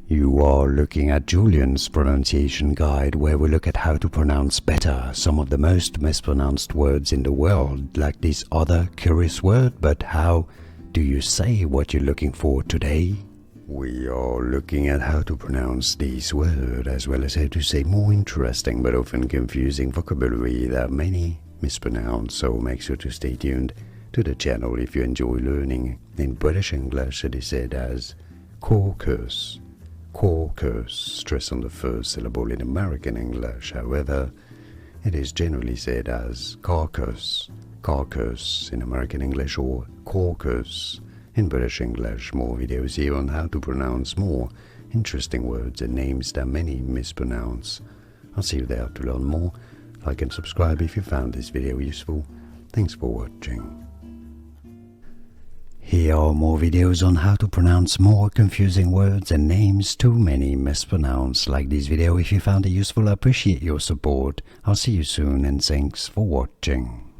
You are looking at Julian's pronunciation guide, where we look at how to pronounce better some of the most mispronounced words in the world, like this other curious word. But how do you say what you're looking for today? We are looking at how to pronounce these words, as well as how to say more interesting but often confusing vocabulary that many mispronounce, so make sure to stay tuned to the channel if you enjoy learning. In British English it is said as caucus. Caucus, stress on the first syllable. In American English, however, it is generally said as caucus. Caucus in American English, or caucus in British English. More videos here on how to pronounce more interesting words and names that many mispronounce. I'll see you there to learn more. Like and subscribe if you found this video useful. Thanks for watching. Here are more videos on how to pronounce more confusing words and names too many mispronounce. Like this video if you found it useful. I appreciate your support. I'll see you soon and thanks for watching.